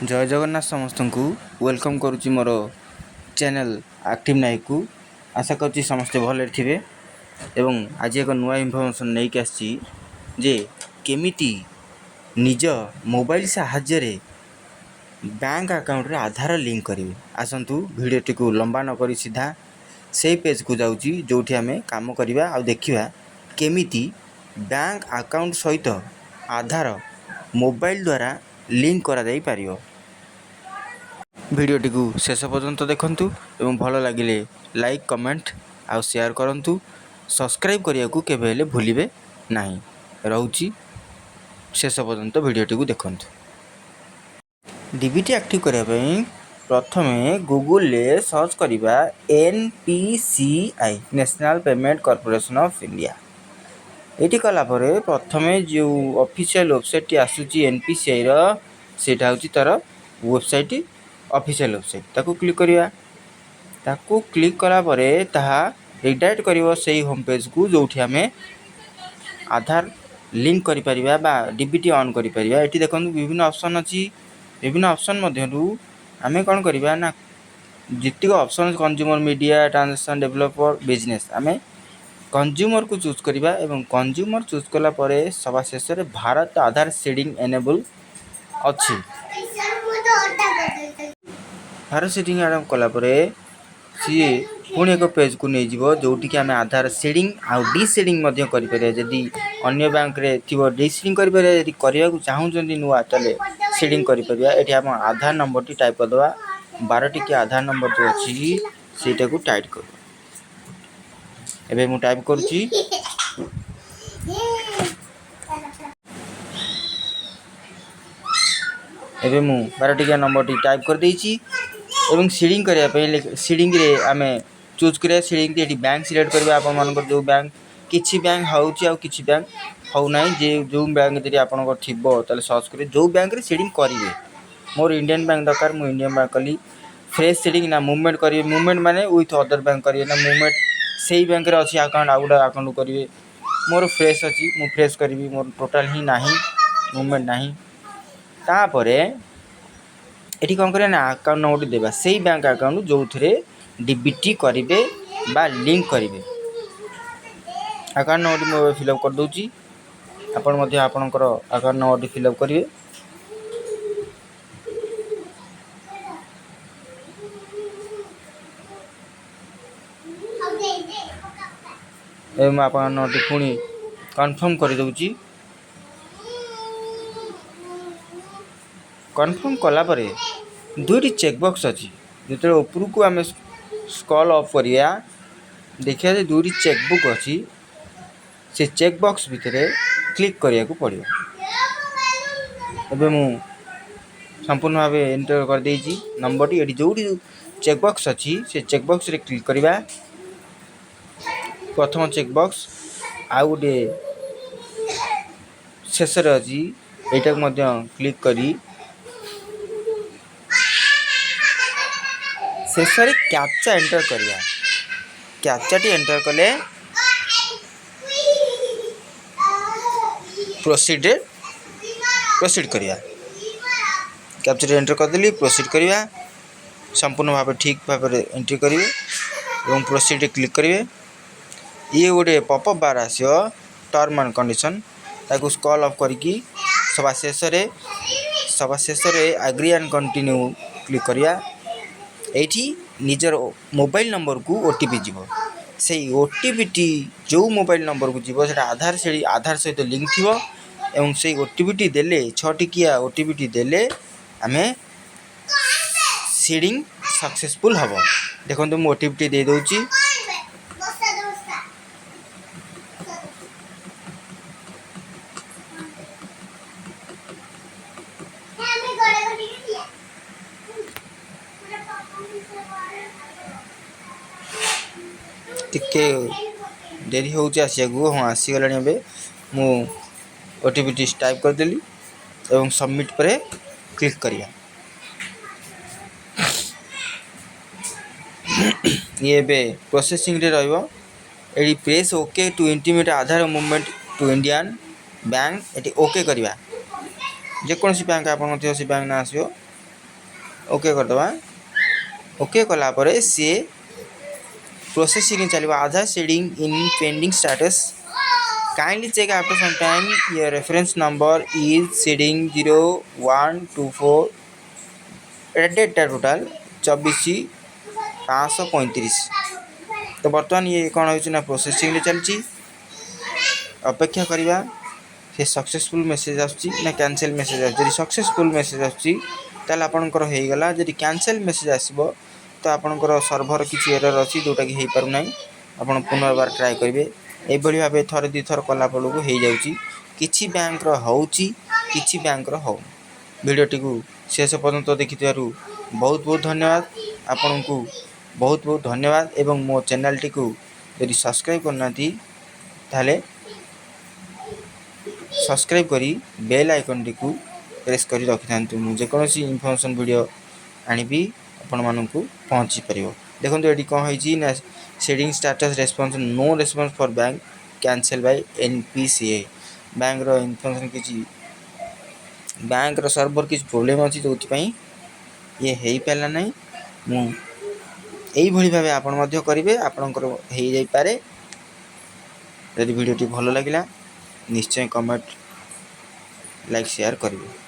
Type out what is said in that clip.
जय जगन्नाथ समस्त को वेलकम करुच्ची मोर चैनल एक्टिव नाइक को आशा करुच्ची समस्ते भले थे एवं आज एक नुआ इनफर्मेशन नहीं कि आसी जे केमिति निज मोबाइल साहाय्य रे बैंक अकाउंट रे आधार लिंक करेंगे। आसतु भिडियोटी को लंबा न करी सीधा से पेज को जाऊँगी जो आम कम करवा आ देखा केमिति बैंक अकाउंट सहित आधार मोबाइल द्वारा लिंक करा जाई पारियो। भिडियोटी को शेष पर्यंत देखंतु एवं भल लगिले लाइक कमेंट आ शेयर करंतु। सब्सक्राइब करिया को केबे हेले भूलिबे नाही। रहउची शेष पर्यंत भिडियोटी को देखंतु। डीबीटी एक्टिव करिया पई प्रथमे गूगल ले सर्च करिबा NPCI national payment corporation of India. Eighty कला परे प्रथमे जो ऑफिशियल वेबसाइट टी आसुची एनपीसीआई रो सेटा होची तार वेबसाइट ऑफिशियल वेबसाइट ताकू क्लिक करिया। ताकू क्लिक कला परे ताहा रिडायरेक्ट करिवो सेही होम पेज को जोठी हमें आधार लिंक करि परिबा बा डीबीटी ऑन करि परिबा। एटी देखंतु विभिन्न ऑप्शन अछि। विभिन्न ऑप्शन मध्यरु हमें कोन करिबा ना जितिक option consumer media transaction developer business हमें कंज्यूमर को चूज करिबा एवं कंज्यूमर चूज कला परे सभा शेष रे भारत आधार सीडिंग एनेबल अछि। भारत सीडिंग आरम कला परे सी पुणी एक पेज को नहीं जीवो जोटी कि आम आधार सीडिंग आ डी सीडिंग मध्य करि परिया। जदि अन्य बैंक रे थिबो डी सीडिंग करि परिया। जदि करिया को चाहू जंदी नुवा तले सीडिंग करि परिया। एठी हम आधार नंबर टी टाइप कर दवा 12 टी के आधार नंबर जो अछि सेटा को टाइप कर। एबे मु टाइप करूची एबे मु 12 टी के नंबर टी टाइप कर देइची एवं सीडिंग करिया पे सीडिंग रे आमे चूज करिया। सीडिंग एटी बैंक सिलेक्ट करबा आपन मानकर जो बैंक किछि बैंक होउची आ किछि बैंक हो नाही जे जो बैंक जदि आपन को थिबो तले सर्च करी जो बैंक रे सीडिंग करिवे। मोर इंडियन बैंक दरकार मु इंडियन बैंक कली। फ्रेश सीडिंग ना मूवमेंट करिवे। मूवमेंट माने विथ अदर बैंक करिवे ना मूवमेंट सेही बैंक रे अछि अकाउंट आउडा अकाउंट करिवे। मोर फ्रेश अछि मु फ्रेश करिवी। मोर टोटल ही नाही मूवमेंट नाही। ता परे एठी कोन करे ना अकाउंट नंबर देबा सेही बैंक अकाउंट जो थरे डीबीटी करिवे बा लिंक करिवे। अकाउंट नंबर मो फिलअप कर दोची। आपण मध्ये आपनकर अकाउंट नंबर फिलअप करिवे। एवं आपन नंबर पुणी कंफर्म कर दोची। कंफर्म कला परे दुईटी चेक बॉक्स अछि। जेते ऊपर को हमें स्क्रॉल अप करिया देखिया जे दुईटी चेक बुक अछि। से चेक बॉक्स भितरे क्लिक करिया को पड़ियो। एबे मु संपूर्ण भाबे एंटर कर देइची नंबर टी एटी जोडी चेक बॉक्स अछि से चेक बॉक्स रे क्लिक करिबा। प्रथम चेक बॉक्स आ गुटे शेष रे अछि एटा मध्ये क्लिक करी शेष रे कैप्चा एंटर करिया। कैप्चा टी एंटर कले प्रोसीड करिया। कैप्चा एंटर कर देली प्रोसीड करिया। संपूर्ण भाव ठीक भाव एंट्री करिवे एवं प्रोसीड रे क्लिक करिवे। ये गोटे popup bar आसियो term and condition ताकू स्क्रॉल अप करिकी सभा शेष रे एग्री एंड कंटिन्यू क्लिक करिया। एठी निजर मोबाइल नंबर को ओटीपी जीवो। सेही ओटीपी टी जो मोबाइल नंबर को जीवो सेटा आधार सहित लिंक थिवो एवं सेही ओटीपी टी देले 6 टिकिया ओटीपी टी देले आमे सीडिंग सक्सेसफुल हबो। देखंतु मो ओटीपी टी दे दोची। टिके देरी हो आसिया को हाँ आसीगलानी। एबे मु ओटीपी टी टाइप कर देली एवं सबमिट पर क्लिक करिया। ये बे प्रोसेसिंग रे रहइबो। एडी press okay to intimate Aadhaar movement to Indian bank एटी ओके करिया। जे कोनसी बैंक आपन थे से बैंक ना आसियो ओके करदे ओके कलापर सी प्रोसेसिंग चलो Aadhaar seeding in pending status kindly check after some time your reference number is seeding 0124 data total 24,535 तो बर्तमान ये कौन हो प्रोसेसिंग चलती अपेक्षा करवा से सक्सेसफुल मेसेज आसुची ना कैंसिल मेसेज आसुची सक्सेसफुल मेसेज आसुची ताल आपनकर हो गला जदि कैंसिल मेसेज आसीबो तो आपनकर सर्वर किसी एरर अच्छी जोटा कि हो पार ना आपन पुनर्बार ट्राए करेंगे एभली भाव थर दी थर कला बेलू हो जाऊँगी किसी बैंक होची किसी बैंक हो वीडियोटी को शेष पर्यंत देखि बहुत बहुत धन्यवाद आपण को बहुत बहुत धन्यवाद एवं मो चैनल टी को यदि सब्सक्राइब करना ताले सब्सक्राइब करी बेल आइकन टी को प्रेस करी रखि था मुझे कौन इनफॉरमेशन वीडियो आनिबी आपण मानू पहुँची पार देखो ये कौन हो seeding status response no response for bank cancel by NPCI bank रो इनफॉरमेशन किसी बैंक रो सर्वर किसी प्रोब्लेम अच्छी जो ये हो पारा ना यही भाव आपण करेंगे आपणकर हो जापे यदि वीडियो भल लगे निश्चय कमेंट लाइक शेयर करेंगे।